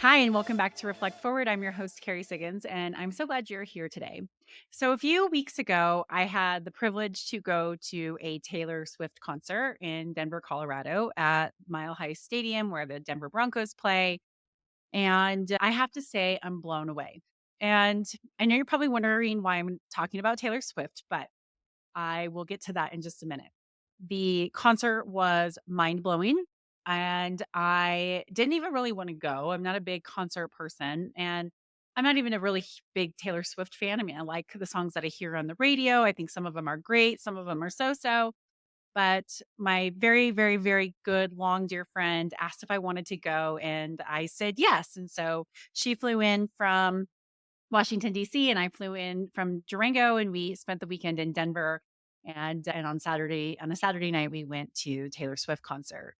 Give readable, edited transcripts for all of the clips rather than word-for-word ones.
Hi, and welcome back to Reflect Forward. I'm your host, Carrie Siggins, and I'm so glad you're here today. So, a few weeks ago, I had the privilege to go to a Taylor Swift concert in Denver, Colorado at Mile High Stadium where the Denver Broncos play. And I have to say, I'm blown away. And I know you're probably wondering why I'm talking about Taylor Swift, but I will get to that in just a minute. The concert was mind blowing, and I didn't even really want to go. I'm not a big concert person, and I'm not even a really big Taylor Swift fan. I mean, I like the songs that I hear on the radio. I think some of them are great, some of them are so so. But my very, very, very good, long, dear friend asked if I wanted to go, and I said yes. And so she flew in from Washington, D.C., and I flew in from Durango, and we spent the weekend in Denver. And on a Saturday night, we went to Taylor Swift concert.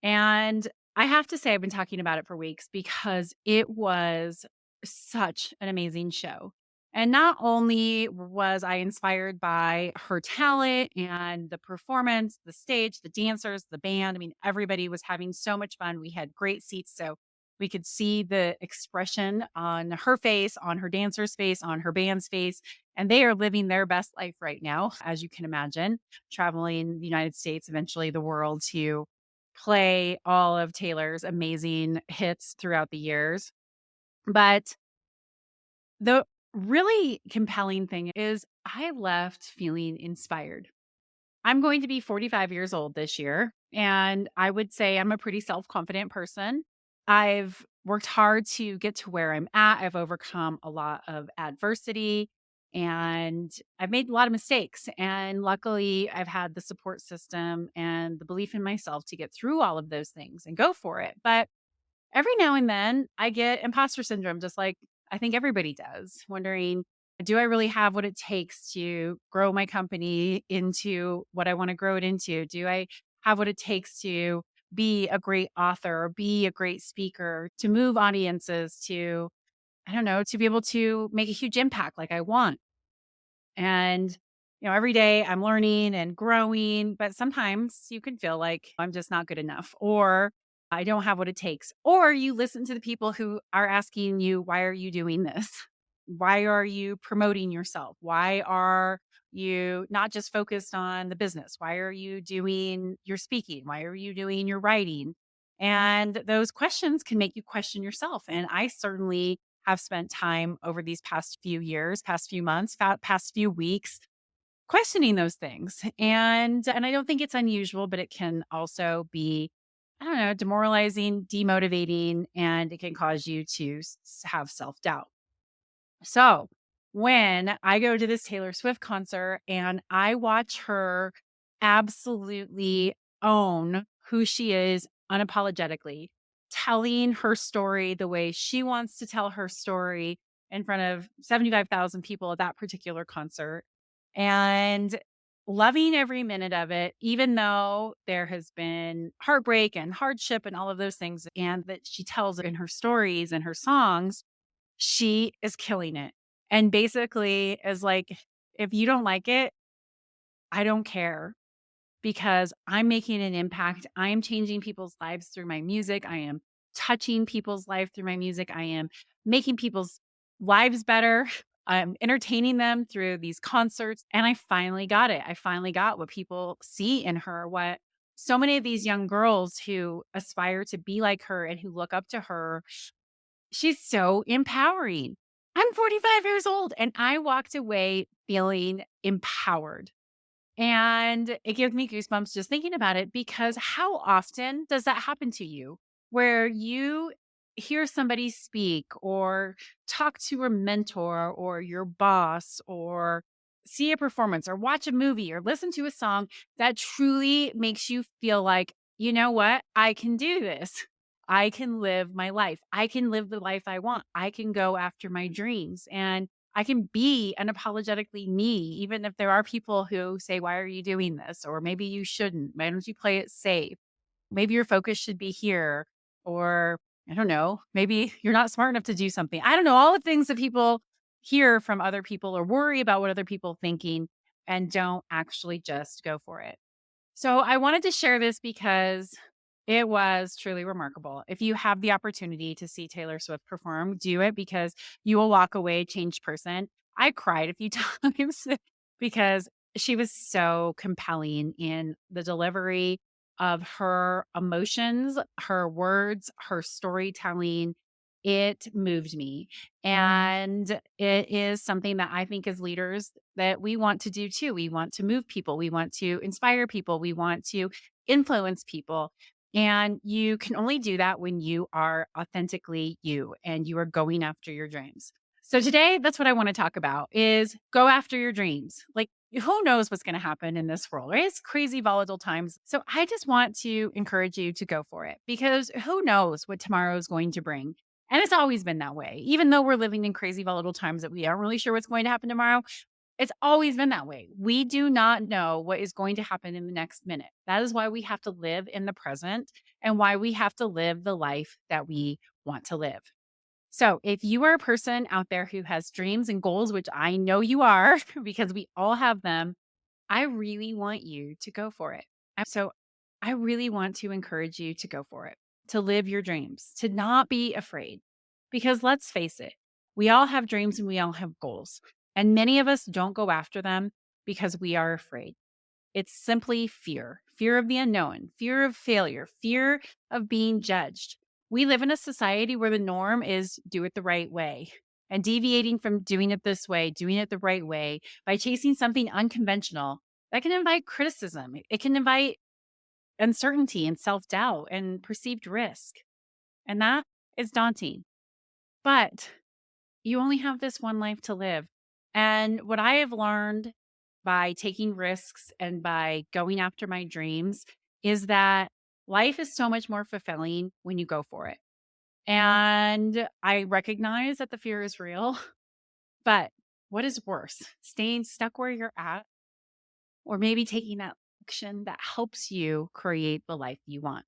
And I have to say, I've been talking about it for weeks because it was such an amazing show. And not only was I inspired by her talent and the performance, the stage, the dancers, the band. I mean, everybody was having so much fun. We had great seats. So we could see the expression on her face, on her dancer's face, on her band's face. And they are living their best life right now, as you can imagine, traveling the United States, eventually the world to play all of Taylor's amazing hits throughout the years. But the really compelling thing is I left feeling inspired. I'm going to be 45 years old this year, and I would say I'm a pretty self confident person. I've worked hard to get to where I'm at. I've overcome a lot of adversity and I've made a lot of mistakes. And luckily, I've had the support system and the belief in myself to get through all of those things and go for it. But every now and then I get imposter syndrome, just like I think everybody does, wondering, do I really have what it takes to grow my company into what I want to grow it into? Do I have what it takes to be a great author, be a great speaker, to move audiences, to, I don't know, to be able to make a huge impact like I want? And, every day I'm learning and growing, but sometimes you can feel like I'm just not good enough or I don't have what it takes. Or you listen to the people who are asking you, why are you doing this? Why are you promoting yourself? Why are you not just focused on the business? Why are you doing your speaking? Why are you doing your writing? And those questions can make you question yourself. And I certainly have spent time over these past few years, past few months, past few weeks questioning those things. And I don't think it's unusual, but it can also be, I don't know, demoralizing, demotivating, and it can cause you to have self-doubt. So, when I go to this Taylor Swift concert and I watch her absolutely own who she is unapologetically, telling her story the way she wants to tell her story in front of 75,000 people at that particular concert, and loving every minute of it, even though there has been heartbreak and hardship and all of those things, and that she tells in her stories and her songs, she is killing it. And basically is like, if you don't like it, I don't care because I'm making an impact. I am changing people's lives through my music. I am touching people's life through my music. I am making people's lives better. I'm entertaining them through these concerts. And I finally got it. I finally got what people see in her, what so many of these young girls who aspire to be like her and who look up to her. She's so empowering. I'm 45 years old and I walked away feeling empowered. And it gives me goosebumps just thinking about it because how often does that happen to you where you hear somebody speak or talk to a mentor or your boss or see a performance or watch a movie or listen to a song that truly makes you feel like, you know what? I can do this. I can live my life. I can live the life I want. I can go after my dreams. And I can be unapologetically me, even if there are people who say, why are you doing this? Or maybe you shouldn't. Why don't you play it safe? Maybe your focus should be here. Or I don't know, maybe you're not smart enough to do something. I don't know, all the things that people hear from other people or worry about what other people are thinking and don't actually just go for it. So I wanted to share this because It was truly remarkable. If you have the opportunity to see Taylor Swift perform, do it because you will walk away a changed person. I cried a few times because she was so compelling in the delivery of her emotions, her words, her storytelling. It moved me. And it is something that I think as leaders that we want to do too. We want to move people, we want to inspire people, we want to influence people. And you can only do that when you are authentically you and you are going after your dreams. So today, that's what I want to talk about is go after your dreams. Like who knows what's going to happen in this world, right? It's crazy volatile times. So I just want to encourage you to go for it because who knows what tomorrow is going to bring. And it's always been that way. Even though we're living in crazy volatile times that we aren't really sure what's going to happen tomorrow, it's always been that way. We do not know what is going to happen in the next minute. That is why we have to live in the present and why we have to live the life that we want to live. So, if you are a person out there who has dreams and goals, which I know you are because we all have them, I really want you to go for it. So, I really want to encourage you to go for it, to live your dreams, to not be afraid. Because let's face it, we all have dreams and we all have goals. And many of us don't go after them because we are afraid. It's simply fear, fear of the unknown, fear of failure, fear of being judged. We live in a society where the norm is do it the right way. And deviating from doing it this way, doing it the right way by chasing something unconventional, that can invite criticism. It can invite uncertainty and self doubt and perceived risk. And that is daunting. But you only have this one life to live. And what I have learned by taking risks and by going after my dreams is that life is so much more fulfilling when you go for it. And I recognize that the fear is real, but what is worse, staying stuck where you're at or maybe taking that action that helps you create the life you want?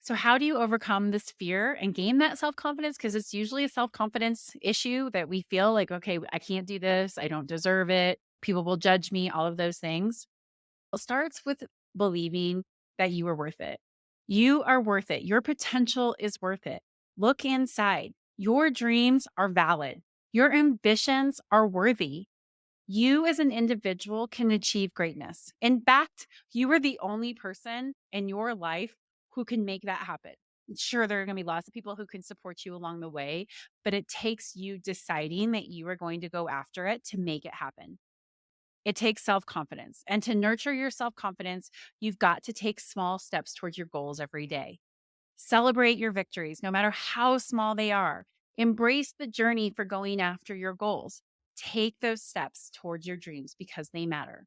So, how do you overcome this fear and gain that self confidence? Because it's usually a self confidence issue that we feel like, okay, I can't do this. I don't deserve it. People will judge me, all of those things. It starts with believing that you are worth it. You are worth it. Your potential is worth it. Look inside. Your dreams are valid. Your ambitions are worthy. You as an individual can achieve greatness. In fact, you are the only person in your life who can make that happen. Sure, there are going to be lots of people who can support you along the way, but it takes you deciding that you are going to go after it to make it happen. It takes self confidence. And to nurture your self confidence, you've got to take small steps towards your goals every day. Celebrate your victories, no matter how small they are. Embrace the journey for going after your goals. Take those steps towards your dreams because they matter.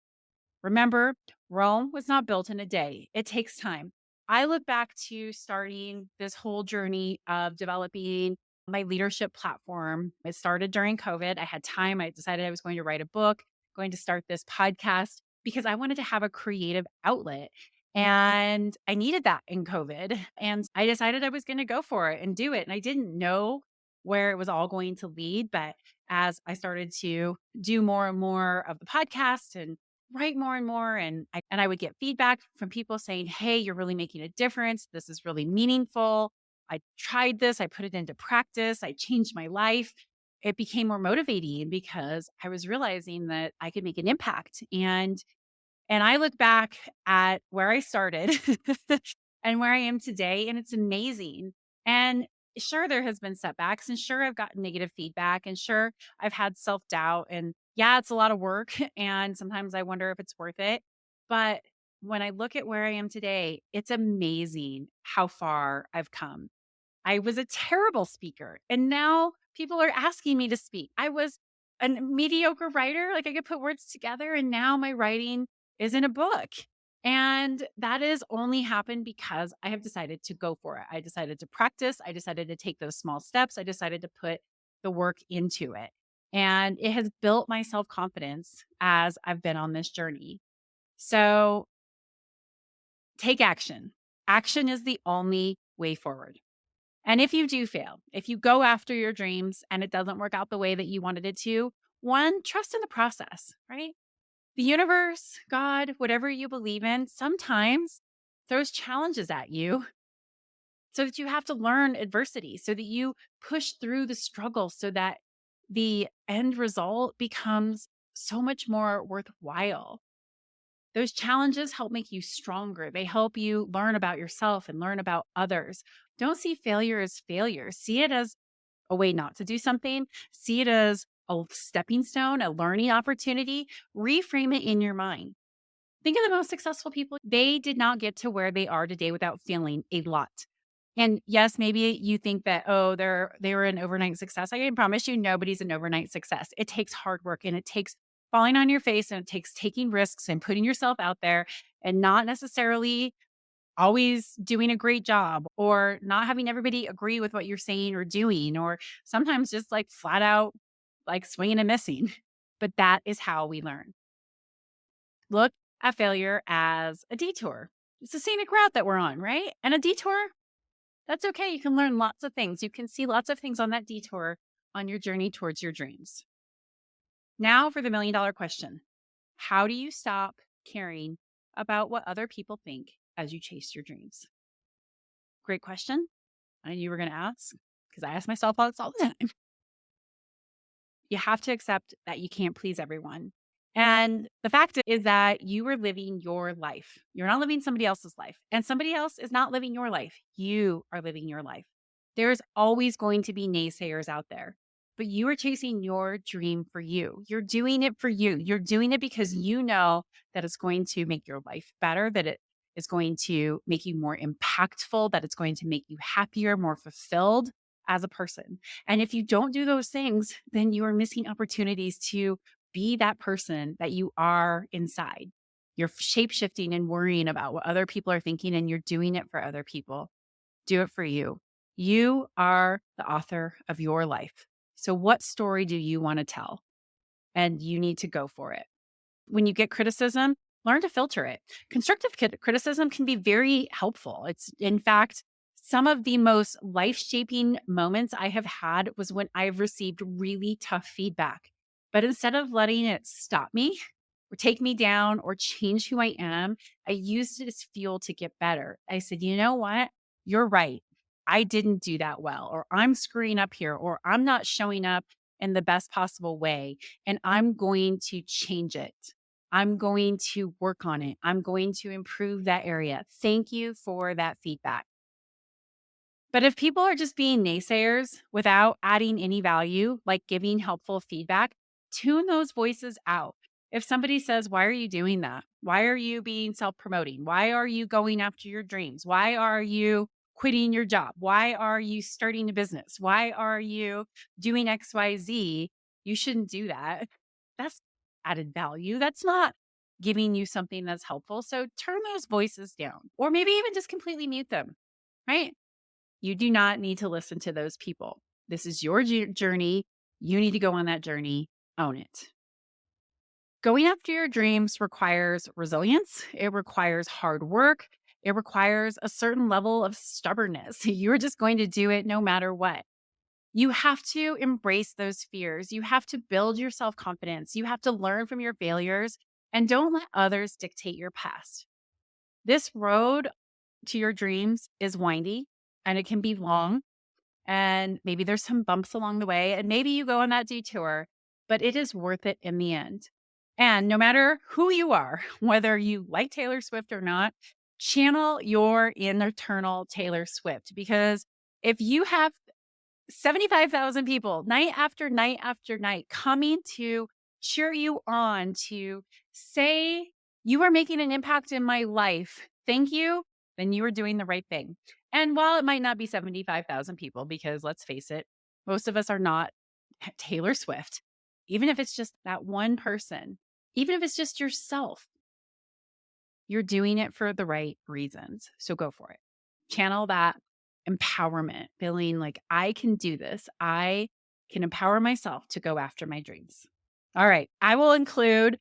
Remember, Rome was not built in a day, it takes time. I look back to starting this whole journey of developing my leadership platform. It started during COVID. I had time. I decided I was going to write a book, going to start this podcast because I wanted to have a creative outlet. And I needed that in COVID. And I decided I was going to go for it and do it. And I didn't know where it was all going to lead. But as I started to do more and more of the podcast and write more and more, and I would get feedback from people saying, "Hey, you're really making a difference. This is really meaningful. I tried this, I put it into practice, I changed my life." It became more motivating because I was realizing that I could make an impact. And I look back at where I started and where I am today, and it's amazing. And sure, there has been setbacks, and sure, I've gotten negative feedback, and sure, I've had self doubt. And yeah, it's a lot of work. And sometimes I wonder if it's worth it. But when I look at where I am today, it's amazing how far I've come. I was a terrible speaker, and now people are asking me to speak. I was a mediocre writer, like I could put words together, and now my writing is in a book. And that has only happened because I have decided to go for it. I decided to practice. I decided to take those small steps. I decided to put the work into it. And it has built my self confidence as I've been on this journey. So take action. Action is the only way forward. And if you do fail, if you go after your dreams and it doesn't work out the way that you wanted it to, one, trust in the process, right? The universe, God, whatever you believe in, sometimes throws challenges at you so that you have to learn adversity, so that you push through the struggle so that the end result becomes so much more worthwhile. Those challenges help make you stronger. They help you learn about yourself and learn about others. Don't see failure as failure. See it as a way not to do something. See it as a stepping stone, a learning opportunity. Reframe it in your mind. Think of the most successful people. They did not get to where they are today without failing a lot. And yes, maybe you think that, oh, they were an overnight success. I can promise you nobody's an overnight success. It takes hard work and it takes falling on your face and it takes taking risks and putting yourself out there and not necessarily always doing a great job or not having everybody agree with what you're saying or doing, or sometimes just like flat out like swinging and missing. But that is how we learn. Look at failure as a detour. It's a scenic route that we're on, right? And a detour, that's okay. You can learn lots of things. You can see lots of things on that detour on your journey towards your dreams. Now for the $1,000,000 question. How do you stop caring about what other people think as you chase your dreams? Great question. I knew you were going to ask because I ask myself all the time. You have to accept that you can't please everyone. And the fact is that you are living your life. You're not living somebody else's life, and somebody else is not living your life. You are living your life. There's always going to be naysayers out there, but you are chasing your dream for you. You're doing it for you. You're doing it because you know that it's going to make your life better, that it is going to make you more impactful, that it's going to make you happier, more fulfilled as a person. And if you don't do those things, then you are missing opportunities to be that person that you are inside. You're shape shifting and worrying about what other people are thinking, and you're doing it for other people. Do it for you. You are the author of your life. So, what story do you want to tell? And you need to go for it. When you get criticism, learn to filter it. Constructive criticism can be very helpful. It's, in fact, some of the most life shaping moments I have had was when I've received really tough feedback. But instead of letting it stop me or take me down or change who I am, I used it as fuel to get better. I said, you know what? You're right. I didn't do that well, or I'm screwing up here, or I'm not showing up in the best possible way. And I'm going to change it. I'm going to work on it. I'm going to improve that area. Thank you for that feedback. But if people are just being naysayers without adding any value, like giving helpful feedback, tune those voices out. If somebody says, why are you doing that? Why are you being self promoting? Why are you going after your dreams? Why are you quitting your job? Why are you starting a business? Why are you doing XYZ? You shouldn't do that. That's added value. That's not giving you something that's helpful. So turn those voices down, or maybe even just completely mute them, right? You do not need to listen to those people. This is your journey. You need to go on that journey, own it. Going after your dreams requires resilience, it requires hard work, it requires a certain level of stubbornness. You're just going to do it no matter what. You have to embrace those fears. You have to build your self confidence. You have to learn from your failures and don't let others dictate your past. This road to your dreams is windy and it can be long. And maybe there's some bumps along the way. And maybe you go on that detour, but it is worth it in the end. And no matter who you are, whether you like Taylor Swift or not, channel your internal Taylor Swift. Because if you have 75,000 people night after night after night coming to cheer you on, to say, you are making an impact in my life, thank you, then you are doing the right thing. And while it might not be 75,000 people, because let's face it, most of us are not Taylor Swift, even if it's just that one person, even if it's just yourself, you're doing it for the right reasons. So go for it. Channel that empowerment, feeling like I can do this. I can empower myself to go after my dreams. All right. I will include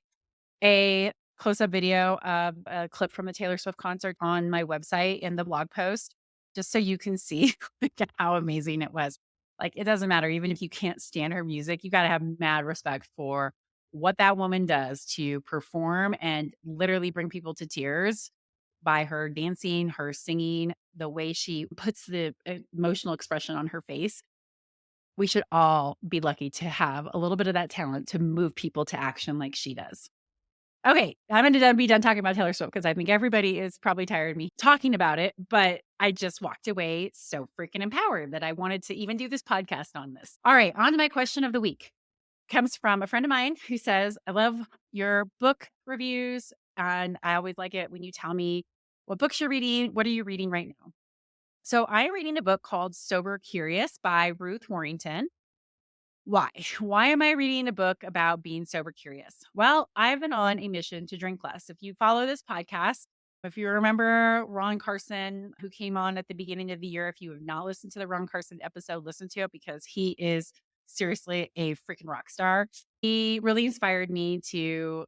a close up video of a clip from the Taylor Swift concert on my website in the blog post, just so you can see like, how amazing it was. Like, it doesn't matter. Even if you can't stand her music, you got to have mad respect for what that woman does to perform and literally bring people to tears. by her dancing, her singing, the way she puts the emotional expression on her face. We should all be lucky to have a little bit of that talent to move people to action like she does. Okay, I'm gonna be done talking about Taylor Swift because I think everybody is probably tired of me talking about it, but I just walked away so freaking empowered that I wanted to even do this podcast on this. All right, on to my question of the week. Comes from a friend of mine who says, "I love your book reviews, and I always like it when you tell me what books you're reading. What are you reading right now?" So I'm reading a book called Sober Curious by Ruth Warrington. Why? Why am I reading a book about being sober curious? Well, I've been on a mission to drink less. If you follow this podcast, if you remember Ron Carson, who came on at the beginning of the year, if you have not listened to the Ron Carson episode, listen to it because he is seriously a freaking rock star. He really inspired me to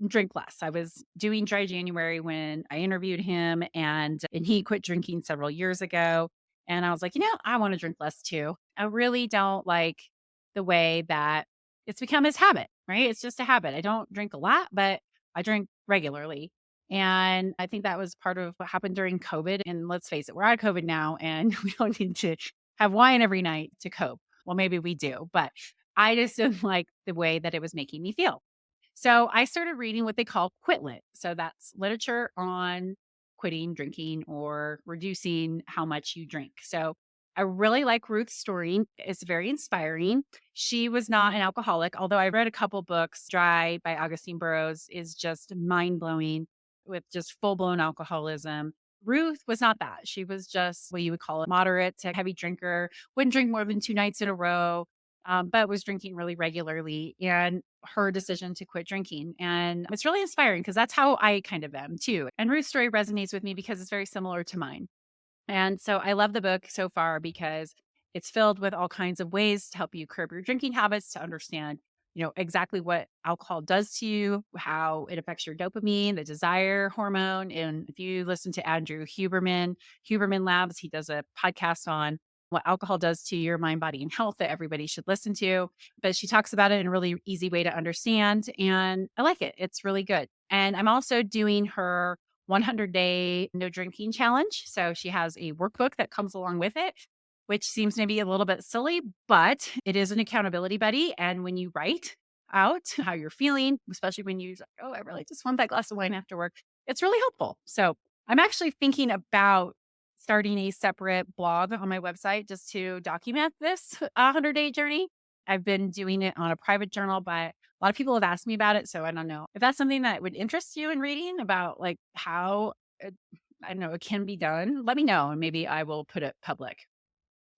drink less. I was doing dry January when I interviewed him and he quit drinking several years ago. And I was like, I want to drink less too. I really don't like the way that it's become his habit, right? It's just a habit. I don't drink a lot, but I drink regularly. And I think that was part of what happened during COVID. And let's face it, we're out of COVID now and we don't need to have wine every night to cope. Well, maybe we do, but I just didn't like the way that it was making me feel. So I started reading what they call Quit Lit. So that's literature on quitting drinking or reducing how much you drink. So I really like Ruth's story. It's very inspiring. She was not an alcoholic, although I read a couple books. Dry by Augustine Burroughs is just mind blowing with just full blown alcoholism. Ruth was not that. She was just what you would call a moderate to heavy drinker, wouldn't drink more than 2 nights in a row, but was drinking really regularly. And her decision to quit drinking. And it's really inspiring because that's how I kind of am too. And Ruth's story resonates with me because it's very similar to mine. And so I love the book so far because it's filled with all kinds of ways to help you curb your drinking habits, to understand, exactly what alcohol does to you, how it affects your dopamine, the desire hormone. And if you listen to Andrew Huberman Labs, he does a podcast on what alcohol does to your mind, body, and health that everybody should listen to. But she talks about it in a really easy way to understand. And I like it. It's really good. And I'm also doing her 100-day no drinking challenge. So she has a workbook that comes along with it, which seems maybe a little bit silly, but it is an accountability buddy. And when you write out how you're feeling, especially when you, oh, I really just want that glass of wine after work, it's really helpful. So I'm actually thinking about starting a separate blog on my website just to document this 100-day journey. I've been doing it on a private journal, but a lot of people have asked me about it. So I don't know if that's something that would interest you in reading about like how I don't know, it can be done. Let me know and maybe I will put it public.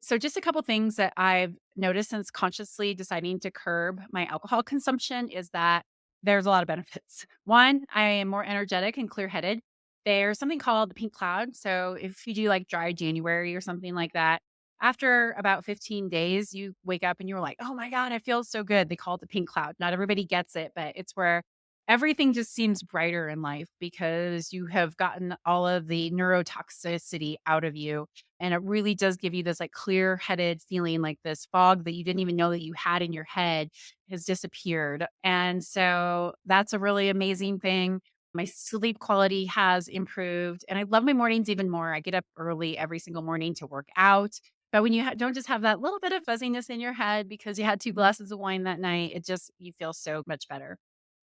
So, just a couple things that I've noticed since consciously deciding to curb my alcohol consumption is that there's a lot of benefits. One, I am more energetic and clear headed. There's something called the pink cloud. So, if you do like dry January or something like that, after about 15 days, you wake up and you're like, oh my God, I feel so good. They call it the pink cloud. Not everybody gets it, but it's where everything just seems brighter in life because you have gotten all of the neurotoxicity out of you, and it really does give you this like clear headed feeling, like this fog that you didn't even know that you had in your head has disappeared. And so that's a really amazing thing. My sleep quality has improved and I love my mornings even more. I get up early every single morning to work out. But when you don't just have that little bit of fuzziness in your head because you had 2 glasses of wine that night, you feel so much better.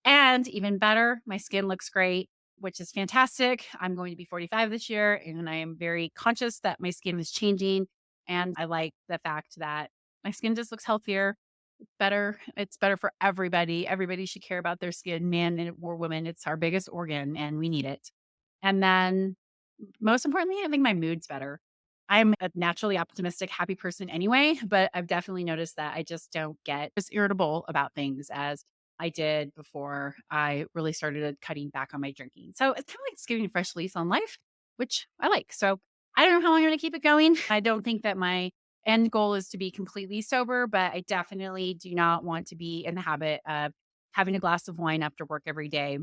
And even better, my skin looks great, which is fantastic. I'm going to be 45 this year, and I am very conscious that my skin is changing. And I like the fact that my skin just looks healthier, better. It's better for everybody. Everybody should care about their skin, man or woman. It's our biggest organ, and we need it. And then, most importantly, I think my mood's better. I'm a naturally optimistic, happy person anyway, but I've definitely noticed that I just don't get as irritable about things as I did before I really started cutting back on my drinking. So it's kind of like it's giving a fresh lease on life, which I like. So I don't know how long I'm going to keep it going. I don't think that my end goal is to be completely sober, but I definitely do not want to be in the habit of having a glass of wine after work every day.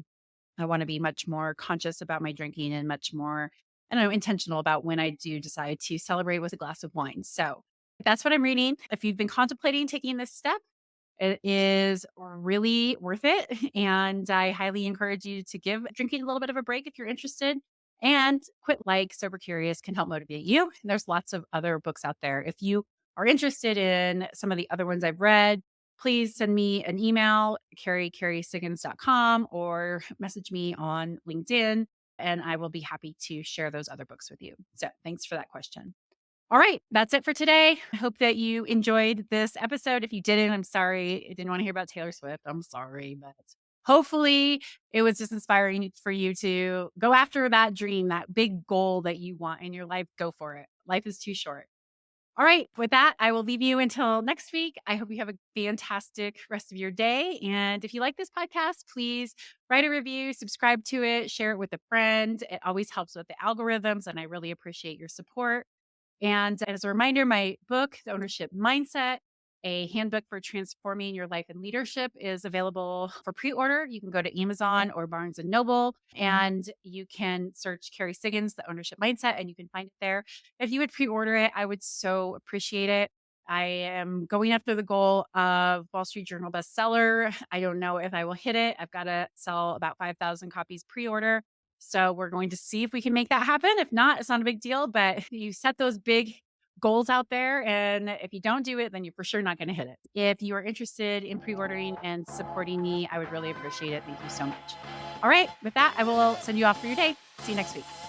I want to be much more conscious about my drinking and much more, I don't know, intentional about when I do decide to celebrate with a glass of wine. So that's what I'm reading. If you've been contemplating taking this step, it is really worth it. And I highly encourage you to give drinking a little bit of a break if you're interested. And Quit Like Sober Curious can help motivate you. And there's lots of other books out there. If you are interested in some of the other ones I've read, please send me an email, carriesiggins.com, or message me on LinkedIn, and I will be happy to share those other books with you. So thanks for that question. All right, that's it for today. I hope that you enjoyed this episode. If you didn't, I'm sorry. I didn't want to hear about Taylor Swift. I'm sorry, but hopefully it was just inspiring for you to go after that dream, that big goal that you want in your life. Go for it. Life is too short. All right, with that, I will leave you until next week. I hope you have a fantastic rest of your day. And if you like this podcast, please write a review, subscribe to it, share it with a friend. It always helps with the algorithms, and I really appreciate your support. And as a reminder, my book, The Ownership Mindset, a handbook for transforming your life and leadership, is available for pre-order. You can go to Amazon or Barnes and Noble, and you can search Carrie Siggins, The Ownership Mindset, and you can find it there. If you would pre-order it, I would so appreciate it. I am going after the goal of Wall Street Journal bestseller. I don't know if I will hit it. I've got to sell about 5,000 copies pre-order. So we're going to see if we can make that happen. If not, it's not a big deal, but you set those big goals out there. And if you don't do it, then you're for sure not going to hit it. If you are interested in pre ordering and supporting me, I would really appreciate it. Thank you so much. All right. With that, I will send you off for your day. See you next week.